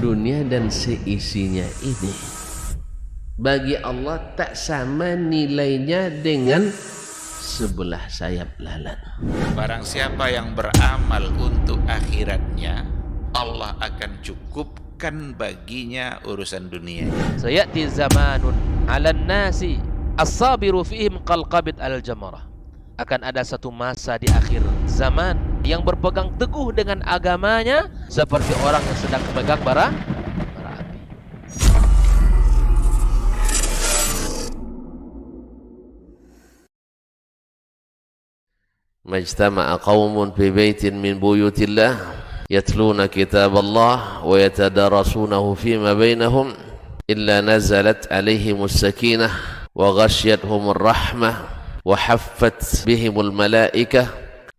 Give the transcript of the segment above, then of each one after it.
dunia dan seisinya ini bagi Allah tak sama nilainya dengan sebelah sayap lalat. Barang siapa yang beramal untuk akhiratnya, Allah akan cukupkan baginya urusan dunia. Sayati zamanun 'alan nasi as-sabiru fihim qalqabit al-jamarah. Akan ada satu masa di akhir zaman yang berpegang teguh dengan agamanya seperti orang yang sedang memegang bara api. Majtama'a qaumun fi baitin min buyutillah yatluna kitaballah wa yatadarasunahu fima bainahum illa nazalat alaihimus sakinah wa ghasyiyatuhumur rahmah wa haffat bihimul malaikah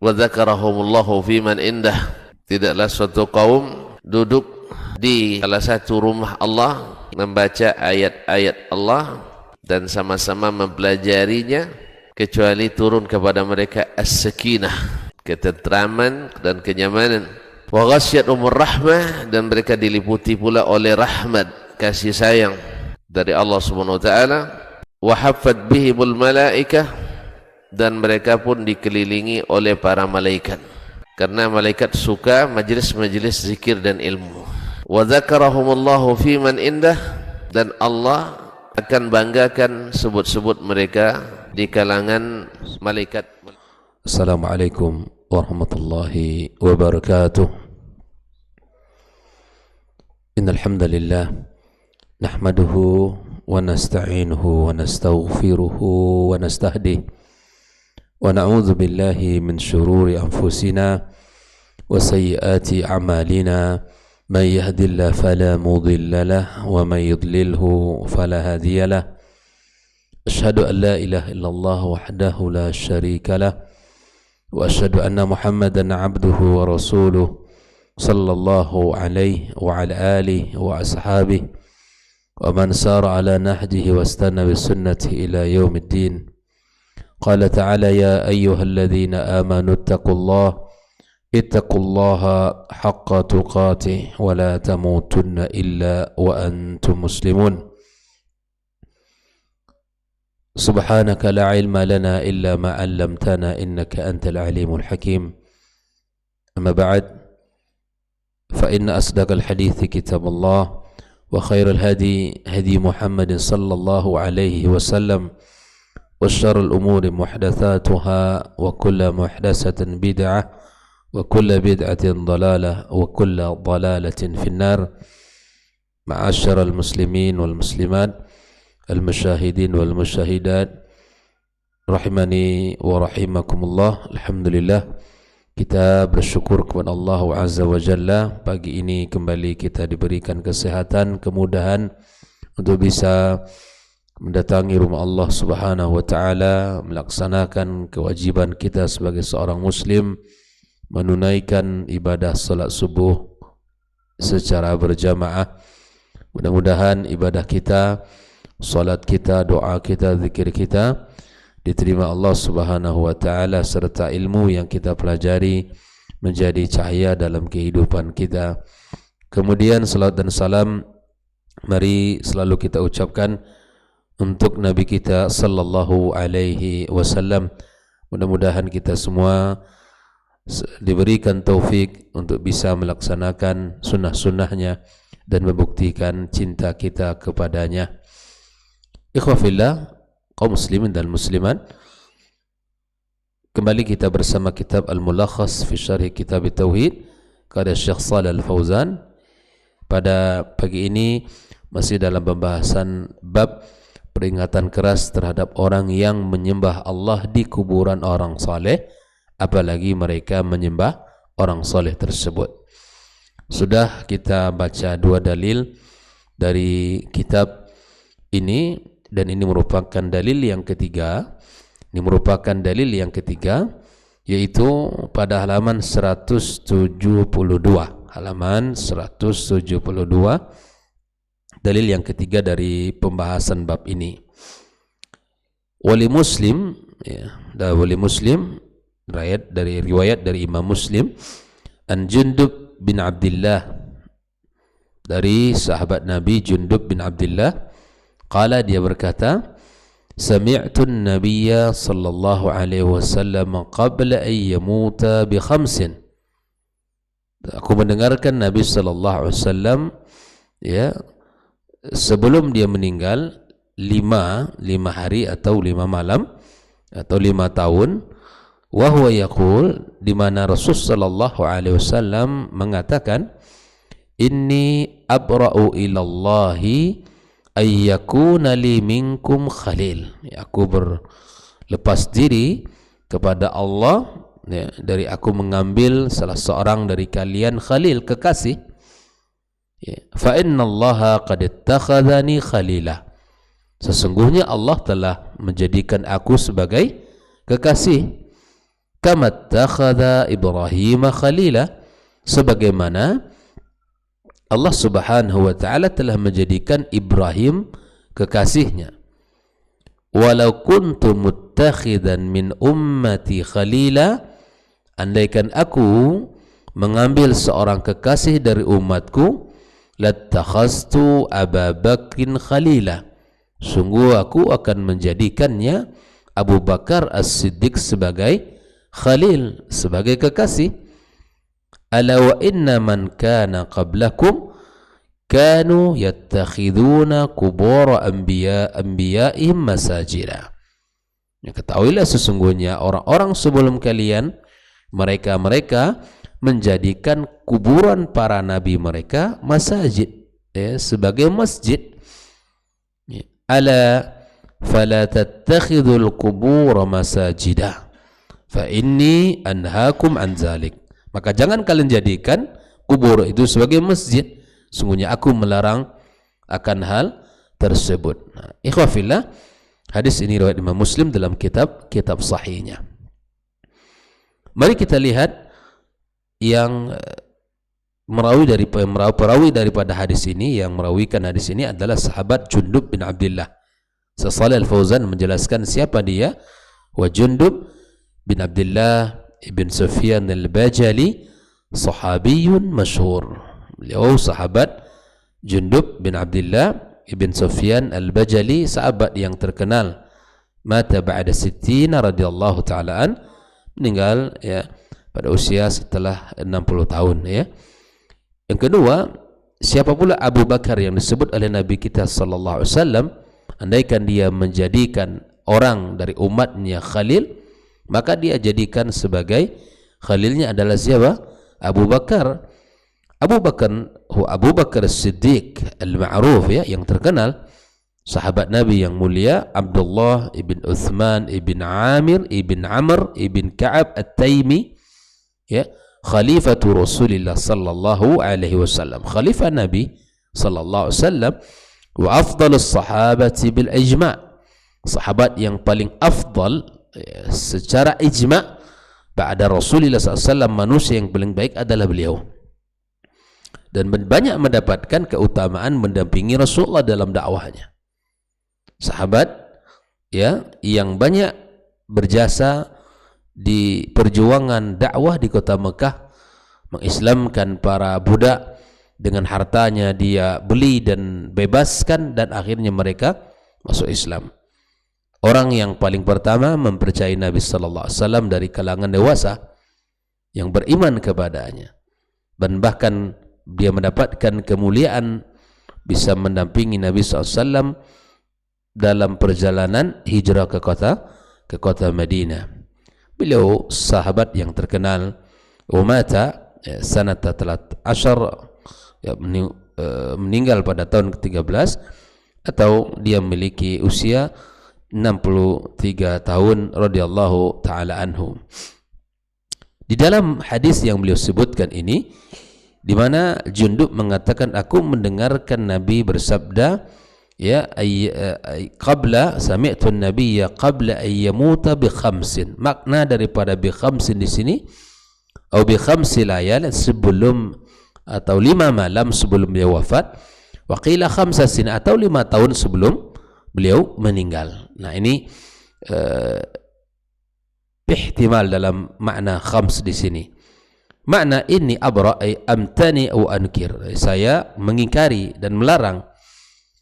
wa dzakarahumullahu fiman indah. Tidaklah suatu kaum duduk di salah satu rumah Allah membaca ayat-ayat Allah dan sama-sama mempelajarinya, kecuali turun kepada mereka as-sakinah, ketentraman dan kenyamanan. Wa ghasyiyatuhumur rahmah, dan mereka diliputi pula oleh rahmat, kasih sayang dari Allah Subhanahu wa taala. Wa haffat bihimul malaikah, dan mereka pun dikelilingi oleh para malaikat, karena malaikat suka majlis-majlis zikir dan ilmu. Wa dzakarahumullahu fiman indah, dan Allah akan banggakan sebut-sebut mereka di kalangan malaikat. Assalamualaikum warahmatullahi wabarakatuh. Innal hamdalillah nahmaduhu wa nasta'inuhu wa nastaghfiruhu wa nastahdihi wa na'udzu billahi min shururi anfusina wa sayyiati a'malina. Man yahdihillahu fala mudilla lahu wa man yudlilhu fala hadiya lahu. Asyhadu an la ilaha illallah wahdahu la syarika lah wa asyhadu anna Muhammadan abduhu wa rasuluh sallallahu alaihi wa ala alihi wa ashabihi wa man sara ala nahjihi wa istana bi sunnatihi ila yaumiddin. Qala ta'ala ya ayyuhalladzina amanu ittaqullaha haqqa tuqatih wa la tamutunna illa wa antum muslimun. Subhanaka la ilma lana illa ma 'allamtana innaka antal alimul hakim. Amma ba'd, fa inna asdaqal hadithi kitabullah wa khairal hadi hadi Muhammadin sallallahu alaihi wasallam wa syarrul umuri muhdatsatuha wa kullu muhdatsatin bid'ah wa kullu bid'atin dhalalah wa kullu dhalalatin finnar. Ma'asyiral muslimin wal muslimat, al-musyahidin wal musyahidat, rahimani wa rahimakumullah. Alhamdulillah, kita bersyukur kepada Allah Azza wa Jalla. Pagi ini kembali kita diberikan kesehatan, kemudahan untuk bisa mendatangi rumah Allah Subhanahu wa taala, melaksanakan kewajiban kita sebagai seorang muslim, menunaikan ibadah salat subuh secara berjamaah. Mudah-mudahan ibadah kita, salat kita, doa kita, zikir kita diterima Allah Subhanahu wa taala, serta ilmu yang kita pelajari menjadi cahaya dalam kehidupan kita. Kemudian salat dan salam mari selalu kita ucapkan untuk Nabi kita sallallahu alaihi wasallam. Mudah-mudahan kita semua diberikan taufik untuk bisa melaksanakan sunnah-sunnahnya dan membuktikan cinta kita kepadanya. Ikhwafillah, kaum muslimin dan muslimat, kembali kita bersama kitab Al-Mulakhas fi Syarh Kitab Tauhid karya Syekh Shalih Al-Fauzan. Pada pagi ini masih dalam pembahasan bab peringatan keras terhadap orang yang menyembah Allah di kuburan orang saleh, apalagi mereka menyembah orang saleh tersebut. Sudah kita baca dua dalil dari kitab ini, dan ini merupakan dalil yang ketiga. Ini merupakan dalil yang ketiga, yaitu pada halaman 172. Halaman 172, dalil yang ketiga dari pembahasan bab ini. Wali Muslim, ya, wali Muslim, riwayat dari Imam Muslim, an Jundub bin Abdullah dari sahabat Nabi Jundub bin Abdullah, qala, dia berkata, sami'tu an-nabiyya sallallahu alaihi wasallam qabla an yamuta bi khamsin. Aku mendengarkan Nabi sallallahu alaihi wasallam ya sebelum dia meninggal 5 hari atau 5 malam atau 5 tahun, wa huwa yaqul, di mana Rasul sallallahu alaihi wasallam mengatakan, inni abra'u ilallahi ay yakuna li minkum khalil. Ya, aku berlepas diri kepada Allah ya, dari aku mengambil salah seorang dari kalian khalil, kekasih. Ya, fa innallaha qad ittakhadhani khalila. Sesungguhnya Allah telah menjadikan aku sebagai kekasih. Kama ittakhadha Ibrahim khalila, sebagaimana Allah Subhanahu wa taala telah menjadikan Ibrahim kekasihnya. Walau kuntu muttakhidan min ummati khalila, andaikan aku mengambil seorang kekasih dari umatku, lattakhaztu Abu Bakrin khalila, sungguh aku akan menjadikannya Abu Bakar As-Siddiq sebagai khalil, sebagai kekasih. Ala wa inna man kana qablakum kanu yattakhiduna qubur anbiya'ihim masajida. Ya, ketahuilah sesungguhnya orang-orang sebelum kalian, mereka menjadikan kuburan para nabi mereka masajid, ya, sebagai masjid. Ya. Ala fala tattakhidul qubur masajida fa inni anhaakum an zalik. Maka jangan kalian jadikan kubur itu sebagai masjid, sungguhnya aku melarang akan hal tersebut. Nah, ikhwafillah, hadis ini riwayat Imam Muslim dalam kitab sahihnya. Mari kita lihat yang perawi daripada hadis ini, yang merawikan hadis ini adalah sahabat Jundub bin Abdullah. Shalih Al-Fauzan menjelaskan siapa dia. Wa Jundub bin Abdullah ibn Sufyan al-Bajali sahabiyun masyhur. Beliau sahabat Jundub bin Abdullah ibn Sufyan al-Bajali, sahabat yang terkenal. Mata ba'da 60 radhiyallahu ta'ala an, meninggal ya pada usia setelah 60 tahun ya. Yang kedua, siapa pula Abu Bakar yang disebut oleh Nabi kita sallallahu alaihi wasallam, andaikan dia menjadikan orang dari umatnya khalil, maka dia jadikan sebagai khalilnya adalah siapa? Abu Bakar. Abu Bakar As-Siddiq al-ma'ruf ya, yang terkenal, sahabat Nabi yang mulia, Abdullah ibn Uthman ibn Amir ibn Amr ibn Ka'ab At-Taimi ya, khalifatu Rasulillah sallallahu alaihi wasallam, khalifah Nabi sallallahu alaihi wasallam, wa afdalus sahabati bil ijma', sahabat yang paling afdal secara ijma' ba'da Rasulullah SAW, manusia yang paling baik adalah beliau, dan banyak mendapatkan keutamaan mendampingi Rasulullah dalam dakwahnya. Sahabat ya yang banyak berjasa di perjuangan dakwah di kota Mekah, mengislamkan para budak, dengan hartanya dia beli dan bebaskan, dan akhirnya mereka masuk Islam. Orang yang paling pertama mempercayai Nabi sallallahu alaihi wasallam dari kalangan dewasa yang beriman kepadanya, dan bahkan dia mendapatkan kemuliaan bisa mendampingi Nabi sallallahu alaihi wasallam dalam perjalanan hijrah ke kota Madinah. Beliau sahabat yang terkenal, umata sanata 13 ya, meninggal pada tahun ke-13, atau dia memiliki usia 63 tahun radhiyallahu taala anhu. Di dalam hadis yang beliau sebutkan ini, di mana Jundub mengatakan, aku mendengarkan Nabi bersabda, ya qabla sami'tu an-nabiyya qabla an yamuta bi khamsin. Makna daripada bi khamsin di sini, atau bi khamsi layal, sebelum atau 5 malam sebelum beliau wafat, wa qila 5 sin, atau 5 tahun sebelum beliau meninggal. Nah, ini ihtimal dalam makna khams di sini. Makna ini abra ay amtani au ankir. Saya mengingkari dan melarang.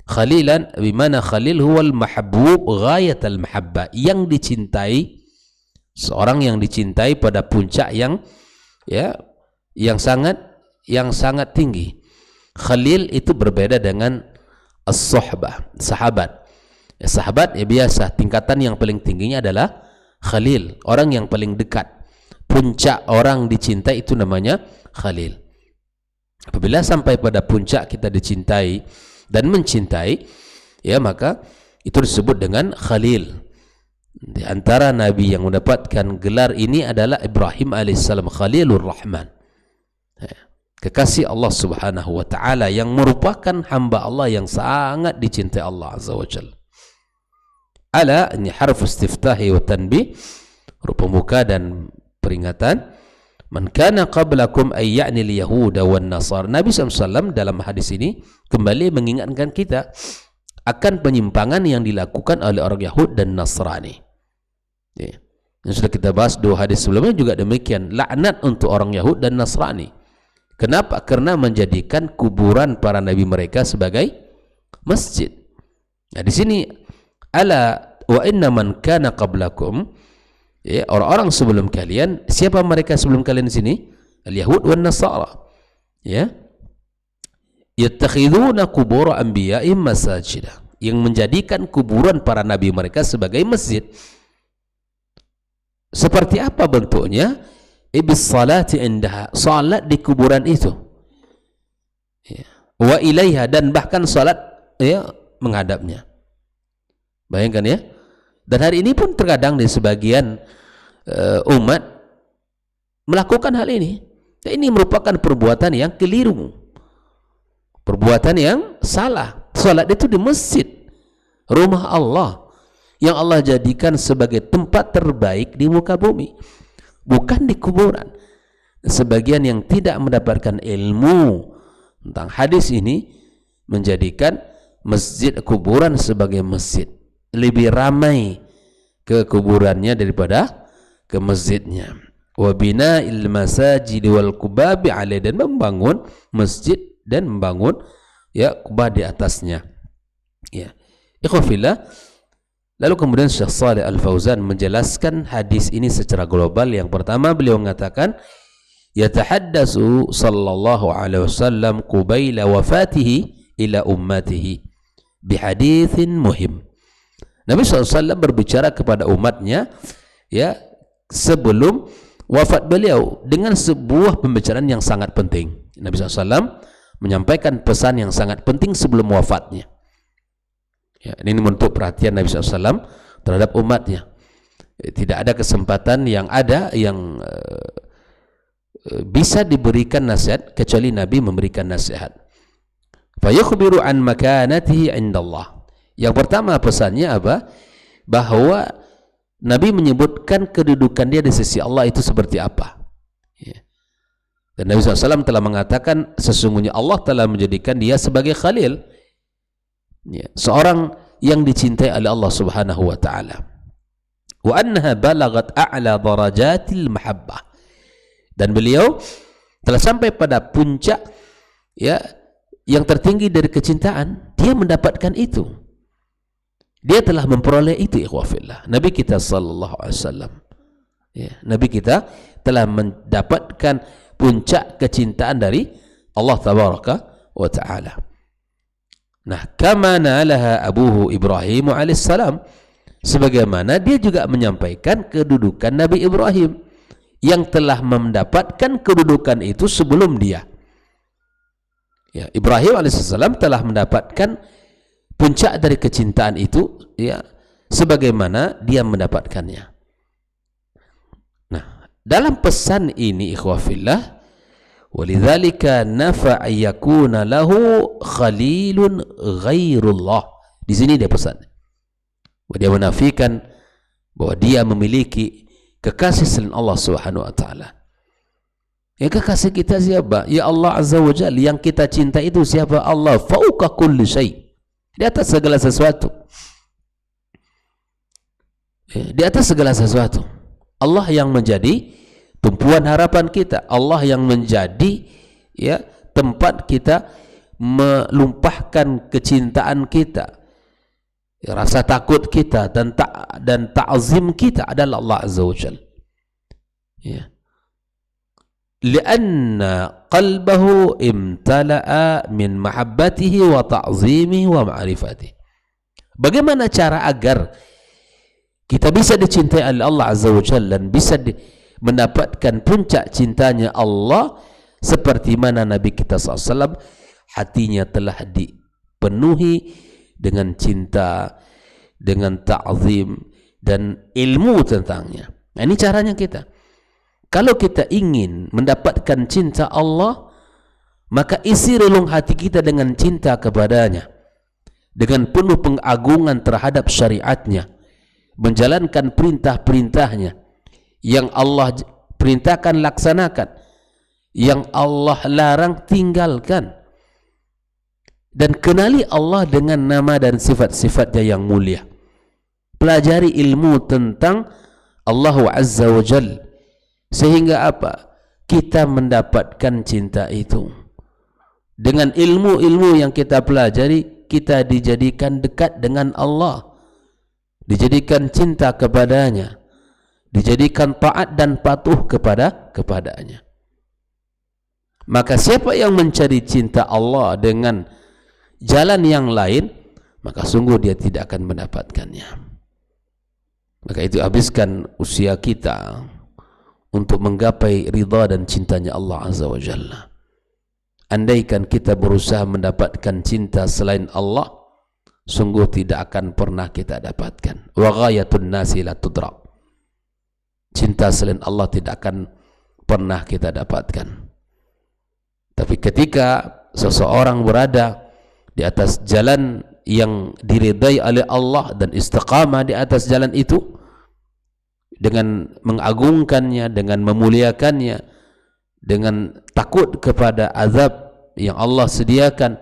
Khalilan bimana khalil huwal mahbub ghayat al mahabbah, yang dicintai, seorang yang dicintai pada puncak yang sangat tinggi. Khalil itu berbeda dengan as-suhbah, sahabat. Sahabat biasa, tingkatan yang paling tingginya adalah khalil, orang yang paling dekat. Puncak orang dicintai itu namanya khalil. Apabila sampai pada puncak kita dicintai dan mencintai, maka itu disebut dengan khalil. Di antara nabi yang mendapatkan gelar ini adalah Ibrahim alaihissalam, Khalilur Rahman, kekasih Allah Subhanahu wa taala, yang merupakan hamba Allah yang sangat dicintai Allah azza wajalla. Ala, ini harf istiftahi wa tanbih, huruf pembuka dan peringatan. Man kana qablakum ay ya'ni al-yahuda wan nasar. Nabi SAW dalam hadis ini kembali mengingatkan kita akan penyimpangan yang dilakukan oleh orang Yahud dan Nasrani. Yang sudah kita bahas 2 hadis sebelumnya juga demikian, laknat untuk orang Yahud dan Nasrani. Kenapa? Karena menjadikan kuburan para nabi mereka sebagai masjid. Nah, di sini ala wa inna man kana qablakum, orang-orang sebelum kalian. Siapa mereka sebelum kalian di sini? Al-Yahud wan Nasara. Yattakhiduna qubur anbiya'ihim masajida, yang menjadikan kuburan para nabi mereka sebagai masjid. Seperti apa bentuknya? Ibis salati indaha, salat di kuburan itu. Wa ilaiha, dan bahkan salat menghadapnya. Bayangkan ya. Dan hari ini pun terkadang di sebagian umat melakukan hal ini. Ini merupakan perbuatan yang keliru, perbuatan yang salah. Salat itu di masjid, rumah Allah, yang Allah jadikan sebagai tempat terbaik di muka bumi, bukan di kuburan. Sebagian yang tidak mendapatkan ilmu tentang hadis ini menjadikan masjid kuburan sebagai masjid, lebih ramai ke kuburannya daripada ke masjidnya. Wa bina'il masajid wal qubabi alaih, dan membangun masjid dan membangun kubah di atasnya. Ikhwafillah. Lalu kemudian Syekh Shalih Al-Fauzan menjelaskan hadis ini secara global. Yang pertama, beliau mengatakan yatahaddatsu sallallahu alaihi wasallam qubaila wafatihi ila ummatihi bihaditsin muhim. Nabi SAW berbicara kepada umatnya sebelum wafat beliau dengan sebuah pembicaraan yang sangat penting. Nabi SAW menyampaikan pesan yang sangat penting sebelum wafatnya. Ini bentuk perhatian Nabi SAW terhadap umatnya. Tidak ada kesempatan yang bisa diberikan nasihat kecuali Nabi memberikan nasihat. Fayukhbiru an makanatihi indallah. Yang pertama pesannya apa? Bahwa Nabi menyebutkan kedudukan dia di sisi Allah itu seperti apa. Dan Nabi SAW telah mengatakan sesungguhnya Allah telah menjadikan dia sebagai khalil, seorang yang dicintai oleh Allah Subhanahu wa taala. Wa annaha balagat a'la darajatil mahabbah, dan beliau telah sampai pada puncak yang tertinggi dari kecintaan. Dia mendapatkan itu, dia telah memperoleh itu. Ikhwafillah, Nabi kita sallallahu alaihi wasallam, Nabi kita telah mendapatkan puncak kecintaan dari Allah tabaraka wa taala. Nah, kama nalaha abuhu Ibrahim alaihissalam, sebagaimana dia juga menyampaikan kedudukan Nabi Ibrahim yang telah mendapatkan kedudukan itu sebelum dia. Ibrahim alaihissalam telah mendapatkan puncak dari kecintaan itu sebagaimana dia mendapatkannya. Nah, dalam pesan ini ikhwafillah, walidzalika nafa ayyakuna lahu khalilun ghairullah. Di sini dia pesan, dia menafikan bahwa dia memiliki kekasih selain Allah Subhanahu wa taala. Kekasih kita siapa? Ya Allah Azza wa Jalla. Yang kita cinta itu siapa? Allah fauqa kulli syai, di atas segala sesuatu. Di atas segala sesuatu. Allah yang menjadi tumpuan harapan kita, Allah yang menjadi ya tempat kita melumpahkan kecintaan kita, rasa takut kita dan ta'zim kita adalah Allah Azza wa Jalla. Ya. Lianna qalbahu imtala'a min mahabbatihi wa ta'zimihi wa ma'rifatihi. Bagaimana cara agar kita bisa dicintai oleh Allah Azza wa Jalla dan bisa mendapatkan puncak cintanya Allah, seperti mana Nabi kita SAW hatinya telah dipenuhi dengan cinta, dengan ta'zim dan ilmu tentangnya. Nah, ini caranya kita. Kalau kita ingin mendapatkan cinta Allah, maka isi relung hati kita dengan cinta kepadanya, dengan penuh pengagungan terhadap syariatnya, menjalankan perintah-perintahnya, yang Allah perintahkan laksanakan, yang Allah larang tinggalkan, dan kenali Allah dengan nama dan sifat-sifatnya yang mulia. Pelajari ilmu tentang Allah Azza wa Jalla, sehingga apa? Kita mendapatkan cinta itu. Dengan ilmu-ilmu yang kita pelajari, kita dijadikan dekat dengan Allah, dijadikan cinta kepadanya, dijadikan taat dan patuh kepadanya. Maka siapa yang mencari cinta Allah dengan jalan yang lain, maka sungguh dia tidak akan mendapatkannya. Maka itu habiskan usia kita untuk menggapai ridha dan cintanya Allah Azza wa Jalla. Andaikan kita berusaha mendapatkan cinta selain Allah, sungguh tidak akan pernah kita dapatkan. Wa ghayatun nasi la tudrak. Cinta selain Allah tidak akan pernah kita dapatkan. Tapi ketika seseorang berada di atas jalan yang diridai oleh Allah dan istiqamah di atas jalan itu, dengan mengagungkannya, dengan memuliakannya, dengan takut kepada azab yang Allah sediakan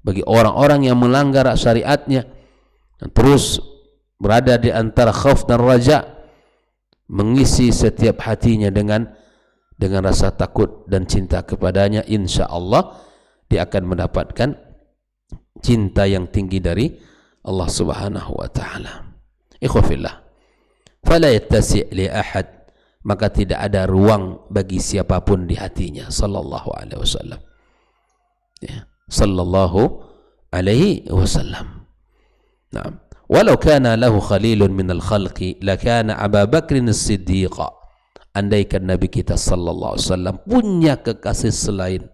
bagi orang-orang yang melanggar syariatnya, dan terus berada di antara khauf dan raja, mengisi setiap hatinya dengan rasa takut dan cinta kepadanya, insya Allah dia akan mendapatkan cinta yang tinggi dari Allah Subhanahu wa Ta'ala. Ikhwafillah, fala yattasi' li ahad, maka tidak ada ruang bagi siapapun di hatinya, sallallahu alaihi wasallam. Ya, sallallahu alaihi wasallam. Naam, walau kana lahu khalilun minal khalqi lakana Abu Bakr as-Siddiq. Andaikan Nabi kita sallallahu alaihi wasallam punya kekasih selain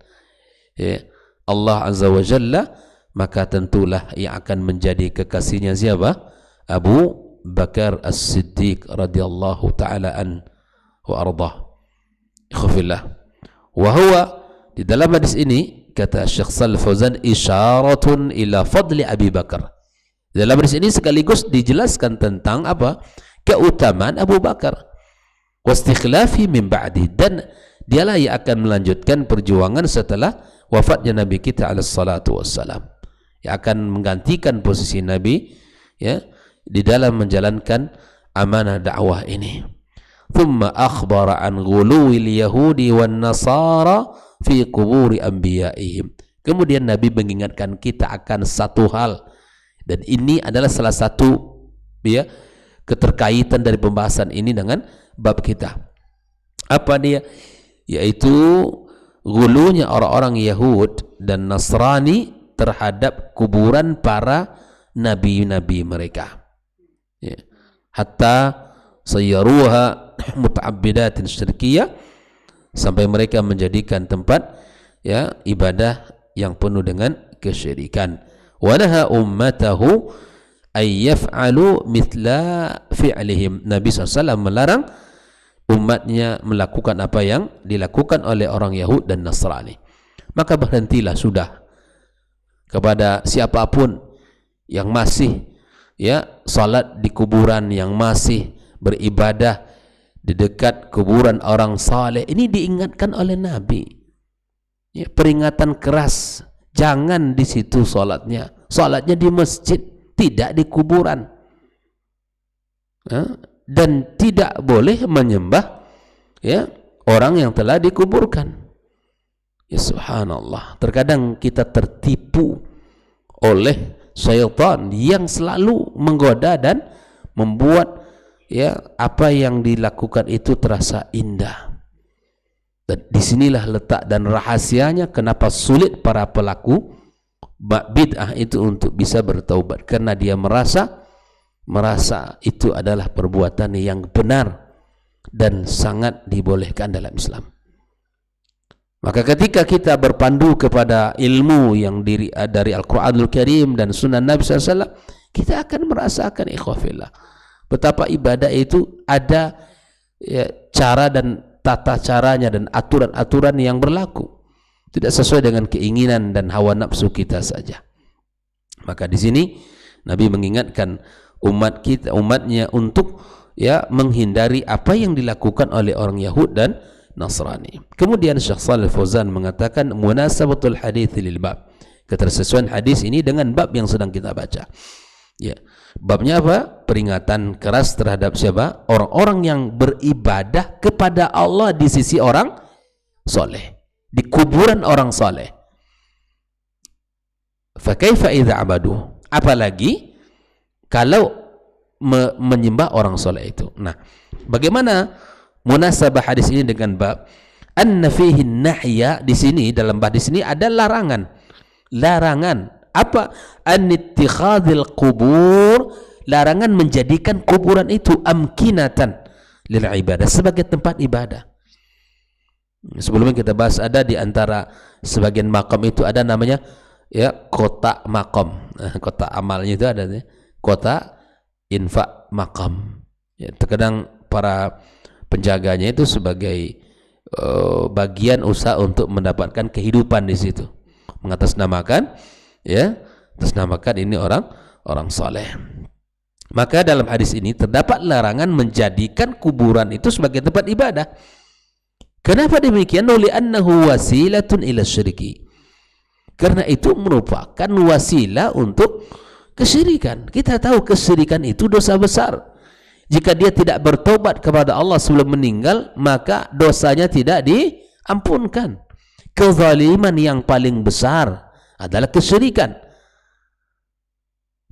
ya Allah Azza wa Jalla, maka tentulah yang akan menjadi kekasihnya siapa? Abu Bakar As-Siddiq radhiyallahu ta'ala an wa ardah. Ikhwafillah, wa huwa, di dalam hadis ini kata Syekh Shalih Fauzan, isyaratun ila fadli Abi Bakar. Dalam hadis ini sekaligus dijelaskan tentang apa? Keutamaan Abu Bakar. Wastikhlafi min ba'di, dan dialah yang akan melanjutkan perjuangan setelah wafatnya Nabi kita alaihi salatu wassalam, yang akan menggantikan posisi Nabi ya di dalam menjalankan amanah dakwah ini. Thumma akhbara an ghuluwil yahudi wan nasara fi quburi anbiya'ihim. Kemudian Nabi mengingatkan kita akan satu hal, dan ini adalah salah satu ya keterkaitan dari pembahasan ini dengan bab kita. Apa dia? Yaitu ghulunya orang-orang Yahud dan Nasrani terhadap kuburan para nabi-nabi mereka. Ya. Hatta sayyaruha muta'abbidatin syirkiyah, sampai mereka menjadikan tempat ya ibadah yang penuh dengan kesyirikan. Wa naha ummatahu ay yaf'alu mithla fi'lihim. Nabi SAW melarang umatnya melakukan apa yang dilakukan oleh orang Yahud dan Nasrani. Maka berhentilah sudah kepada siapapun yang masih ya salat di kuburan, yang masih beribadah di dekat kuburan orang saleh. Ini diingatkan oleh Nabi ya, peringatan keras, jangan di situ salatnya di masjid, tidak di kuburan ya, dan tidak boleh menyembah ya orang yang telah dikuburkan. Ya subhanallah, terkadang kita tertipu oleh syaitan yang selalu menggoda dan membuat ya apa yang dilakukan itu terasa indah. Dan disinilah letak dan rahasianya kenapa sulit para pelaku bid'ah itu untuk bisa bertaubat, karena dia merasa itu adalah perbuatan yang benar dan sangat dibolehkan dalam Islam. Maka ketika kita berpandu kepada ilmu yang dari Al-Quranul Karim dan Sunnah Nabi SAW, kita akan merasakan ikhwafillah betapa ibadah itu ada ya, cara dan tata caranya dan aturan-aturan yang berlaku, tidak sesuai dengan keinginan dan hawa nafsu kita saja. Maka di sini Nabi mengingatkan umatnya untuk ya menghindari apa yang dilakukan oleh orang Yahud dan Nasrani. Kemudian Syekh Shalih Fauzan mengatakan munasabatul hadits lil bab, ketersesuaian hadis ini dengan bab yang sedang kita baca. Ya, babnya apa? Peringatan keras terhadap siapa? Orang-orang yang beribadah kepada Allah di sisi orang soleh, di kuburan orang soleh. Fa kaifa idza abadu? Apalagi kalau menyembah orang soleh itu. Nah, bagaimana munasabah hadis ini dengan bab? Anna fihi nahya, di sini dalam bab di sini ada larangan. Larangan apa? An-ittikhadil qubur, larangan menjadikan kuburan itu amkinatan lil ibadah, sebagai tempat ibadah. Sebelumnya kita bahas ada di antara sebagian makam itu ada namanya ya kotak makam. Kotak amalnya itu ada ya, kotak infak makam. Ya, terkadang para penjaganya itu sebagai bagian usaha untuk mendapatkan kehidupan di situ, mengatasnamakan ya, atasnamakan ini orang saleh. Maka dalam hadis ini terdapat larangan menjadikan kuburan itu sebagai tempat ibadah. Kenapa demikian? Li'annahu wasilatun ila syirki, karena itu merupakan wasilah untuk kesyirikan. Kita tahu kesyirikan itu dosa besar. Jika dia tidak bertobat kepada Allah sebelum meninggal, maka dosanya tidak diampunkan. Kezaliman yang paling besar adalah kesyirikan.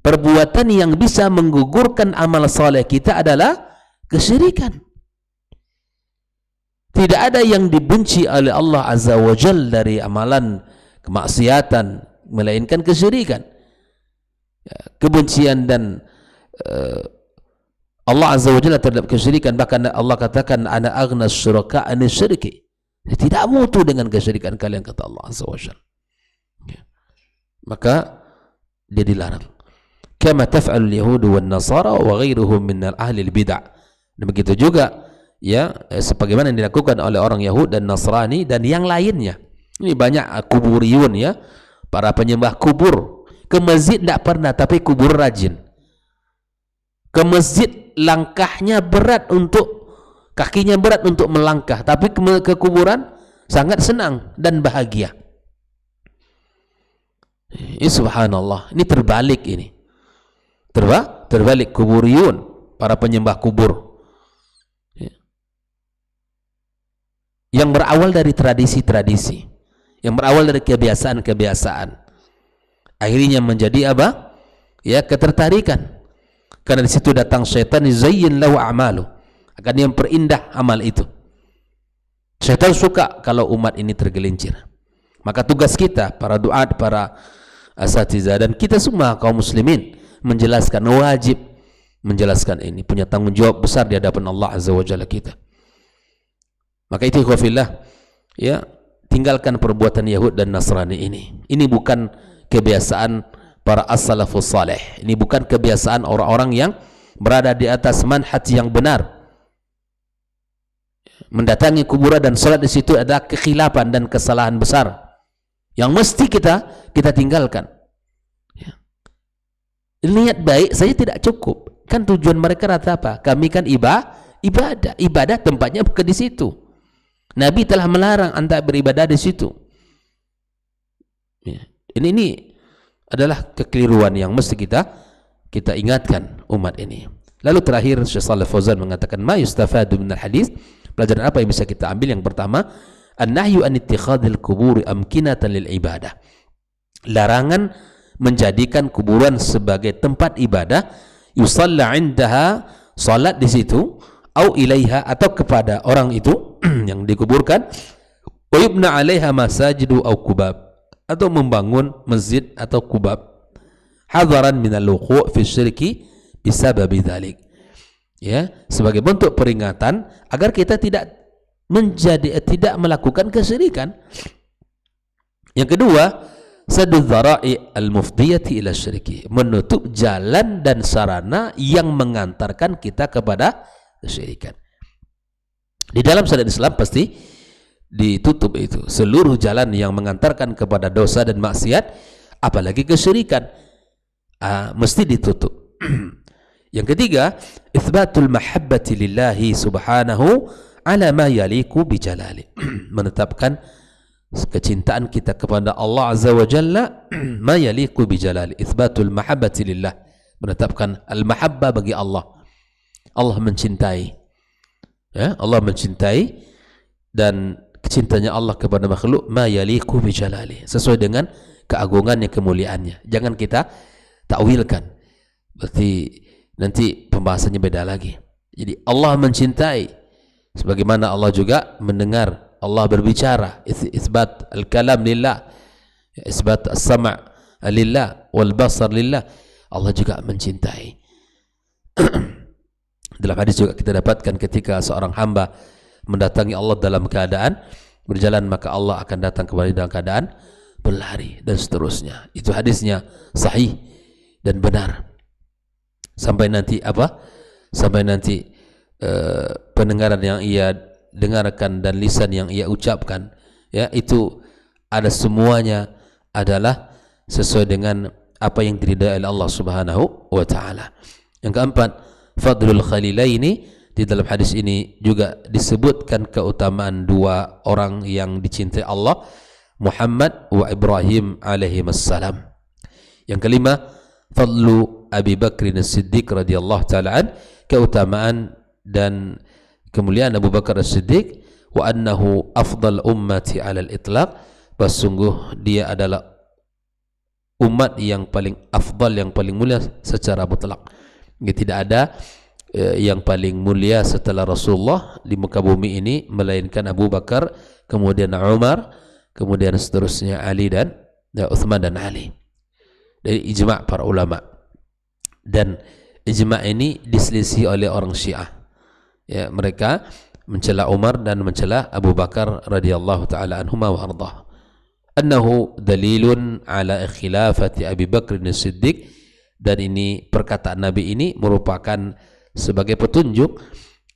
Perbuatan yang bisa menggugurkan amal saleh kita adalah kesyirikan. Tidak ada yang dibenci oleh Allah Azza wa Jalla dari amalan kemaksiatan melainkan kesyirikan. Kebencian dan Allah Azza wa Jalla terhadap kesyirikan, bahkan Allah katakan ana aghna syuraka an syirki, tidak mutu dengan kesyirikan kalian, kata Allah Azza wa Jalla. Maka dia dilarang. Kama taf'alul yahud wan nasara wa ghairuhum min ahli al-bid'ah. Dan begitu juga ya sebagaimana yang dilakukan oleh orang Yahud dan Nasrani dan yang lainnya. Ini banyak kuburiyun ya, para penyembah kubur. Ke masjid tidak pernah, tapi kubur rajin. Ke masjid langkahnya berat kakinya berat untuk melangkah, tapi ke kuburan sangat senang dan bahagia. Ini subhanallah, ini terbalik ini. Terbalik kuburiyun, para penyembah kubur. Yang berawal dari tradisi-tradisi, yang berawal dari kebiasaan-kebiasaan, akhirnya menjadi apa? Ya, ketertarikan. Karena di situ datang syaitan, zayyin lahu a'malu, akan yang perindah amal itu. Syaitan suka kalau umat ini tergelincir. Maka tugas kita, para duat, para asatizah, dan kita semua kaum muslimin menjelaskan, wajib menjelaskan ini, punya tanggung jawab besar di hadapan Allah Azza wa Jalla kita. Maka itu ikhwafillah ya, tinggalkan perbuatan Yahud dan Nasrani ini. Ini bukan kebiasaan para as-salafus salih. Ini bukan kebiasaan orang-orang yang berada di atas manhaj yang benar. Mendatangi kuburan dan salat di situ adalah kekhilafan dan kesalahan besar yang mesti kita tinggalkan. Ya. Niat baik saja tidak cukup. Kan tujuan mereka rata apa? Kami kan ibadah tempatnya bukan di situ. Nabi telah melarang anda beribadah di situ. Ya. Ini adalah kekeliruan yang mesti kita ingatkan umat ini. Lalu terakhir Syekh Shalih Fauzan mengatakan ma yustafadu minal hadis, Pelajaran apa yang bisa kita ambil? Yang pertama, an-nahyu an ittikhadil kuburi amkinatan lil ibadah. Larangan menjadikan kuburan sebagai tempat ibadah, yusalla indaha, salat di situ, au ilaiha, atau kepada orang itu yang dikuburkan, wa yubna 'alaiha masajidu au kubab, atau membangun masjid atau kubab, hadaran min al-wuqu' fi syirki bisababi dzalik. Ya, sebagai bentuk peringatan agar kita tidak melakukan kesyirikan. Yang kedua, saddu dzara'i al-mufdiyati ila syirki, menutup jalan dan sarana yang mengantarkan kita kepada kesyirikan. Di dalam syariat Islam pasti ditutup itu seluruh jalan yang mengantarkan kepada dosa dan maksiat, apalagi kesyirikan, mesti ditutup. Yang ketiga, itsbatul mahabbati lillahi subhanahu ala ma yaliku bi jalali, menetapkan kecintaan kita kepada Allah azza wa jalla, ma yaliku bi jalali, itsbatul mahabbati lillah, menetapkan al-mahabbah bagi Allah. Allah mencintai, ya, Allah mencintai, dan cintanya Allah kepada makhluk ma yaliku bi jalali, sesuai dengan keagungannya, kemuliaannya. Jangan kita takwilkan, berarti nanti pembahasannya beda lagi. Jadi Allah mencintai, sebagaimana Allah juga mendengar, Allah berbicara, isbat al-kalam lillah, isbat as-sam' lillah wal basar lillah. Allah juga mencintai. Dalam hadis juga kita dapatkan ketika seorang hamba mendatangi Allah dalam keadaan berjalan, maka Allah akan datang kembali dalam keadaan berlari, dan seterusnya. Itu hadisnya sahih dan benar. Sampai nanti apa? Sampai nanti pendengaran yang ia dengarkan dan lisan yang ia ucapkan, ya, itu ada semuanya adalah sesuai dengan apa yang diridai oleh Allah Subhanahu wa taala. Yang keempat, fadlul khalilaini, di dalam hadis ini juga disebutkan keutamaan dua orang yang dicintai Allah, Muhammad wa Ibrahim alaihi wassalam. Yang kelima, fadlu Abi Bakr as-Siddiq radhiyallahu ta'ala an, keutamaan dan kemuliaan Abu Bakar as-Siddiq, wa annahu afdal ummati 'ala al-itlaq, sungguh dia adalah umat yang paling afdal, yang paling mulia secara mutlak. Tidak ada yang paling mulia setelah Rasulullah di muka bumi ini melainkan Abu Bakar, kemudian Umar, kemudian seterusnya Ali dan Uthman dan Ali. Dari ijma' para ulama. Dan ijma' ini diselisih oleh orang Syiah. Ya, mereka mencela Umar dan mencela Abu Bakar radhiyallahu taala anhuma wa ardhah. Annahu dalilun ala khilafati Abi Bakr as-Siddiq, dan ini perkataan Nabi ini merupakan sebagai petunjuk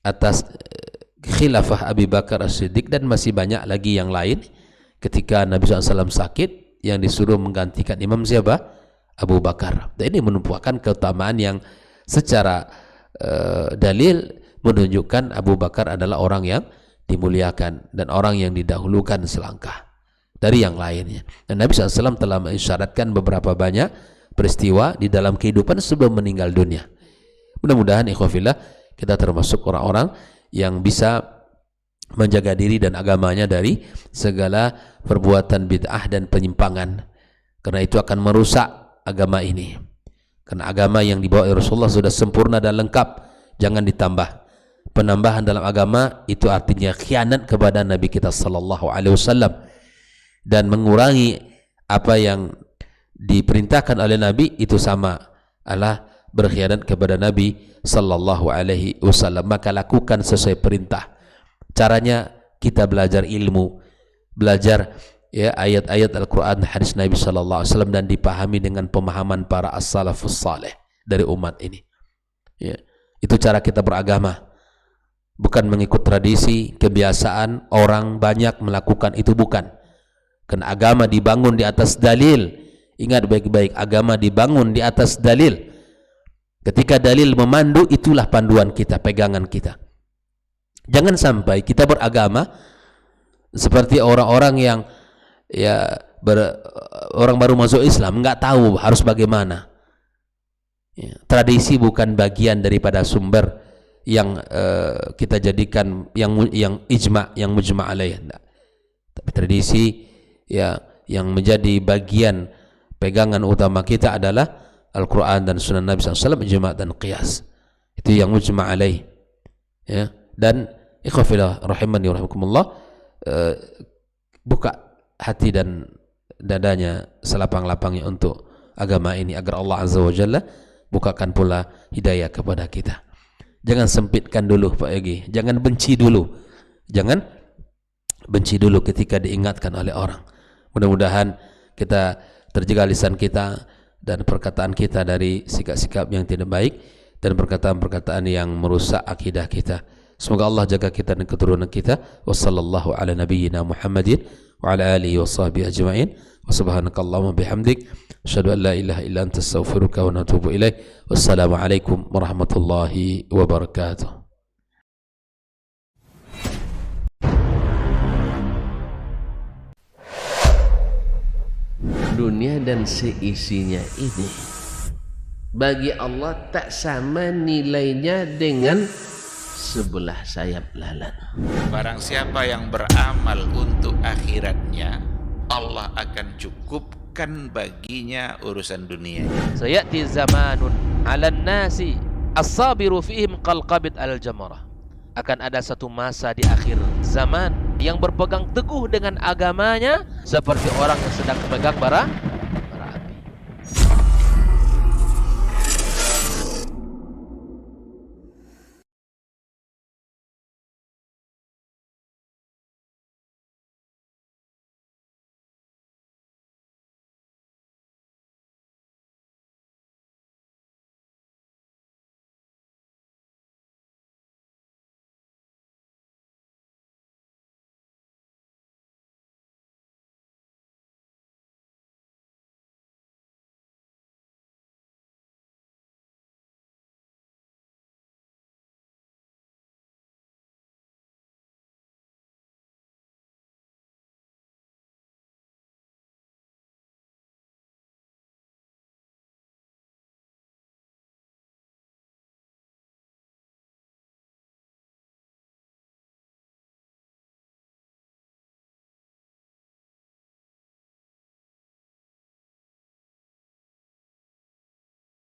atas khilafah Abi Bakar as-Siddiq, dan masih banyak lagi yang lain. Ketika Nabi SAW sakit, yang disuruh menggantikan imam siapa? Abu Bakar. Dan ini merupakan keutamaan yang secara dalil menunjukkan Abu Bakar adalah orang yang dimuliakan dan orang yang didahulukan selangkah dari yang lainnya. Dan Nabi SAW telah mengisyaratkan beberapa banyak peristiwa di dalam kehidupan sebelum meninggal dunia. Mudah-mudahan ikhwafillah kita termasuk orang-orang yang bisa menjaga diri dan agamanya dari segala perbuatan bid'ah dan penyimpangan, karena itu akan merusak agama ini. Karena agama yang dibawa oleh Rasulullah sudah sempurna dan lengkap, jangan ditambah. Penambahan dalam agama itu artinya khianat kepada Nabi kita sallallahu alaihi wasallam, dan mengurangi apa yang diperintahkan oleh Nabi itu sama adalah berkhianat kepada Nabi sallallahu alaihi wasallam. Maka lakukan sesuai perintah. Caranya kita belajar ilmu, belajar ya ayat-ayat Al-Quran, hadis Nabi sallallahu alaihi wasallam, dan dipahami dengan pemahaman para as-salafus saleh dari umat ini. Ya, itu cara kita beragama. Bukan mengikut tradisi, kebiasaan orang banyak melakukan itu, bukan. Karena agama dibangun di atas dalil. Ingat baik-baik, agama dibangun di atas dalil. Ketika dalil memandu, itulah panduan kita, pegangan kita. Jangan sampai kita beragama seperti orang-orang yang orang baru masuk Islam, nggak tahu harus bagaimana. Ya, tradisi bukan bagian daripada sumber yang kita jadikan yang ijma, yang mujma' alaih, enggak. Tapi tradisi ya yang menjadi bagian pegangan utama kita adalah Al-Quran dan Sunnah Nabi SAW, ijma' dan qiyas. Itu yang mujma' alaih. Ya. Dan ikhwafillah rahimani wa rahimakumullah, buka hati dan dadanya selapang-lapangnya untuk agama ini agar Allah Azza wa Jalla bukakan pula hidayah kepada kita. Jangan sempitkan dulu Pak Yogi, jangan benci dulu. Jangan benci dulu ketika diingatkan oleh orang. Mudah-mudahan kita terjaga lisan kita dan perkataan kita dari sikap-sikap yang tidak baik dan perkataan-perkataan yang merusak akidah kita. Semoga Allah jaga kita dan keturunan kita. Wassallallahu ala nabiyyina Muhammadin wa ala alihi wa sahbihi ajma'in. Wa subhanakallahumma bihamdik asyhadu an la ilaha illa anta astaghfiruka wa atubu ilaik. Wassalamu alaikum warahmatullahi wabarakatuh. Dunia dan seisinya ini bagi Allah tak sama nilainya dengan sebelah sayap lalat. Barang siapa yang beramal untuk akhiratnya, Allah akan cukupkan baginya urusan dunia. Sayati zamanun 'alan nasi as-sabiru fihim qalqabit al-jamarah. Akan ada satu masa di akhir zaman yang berpegang teguh dengan agamanya seperti orang yang sedang memegang bara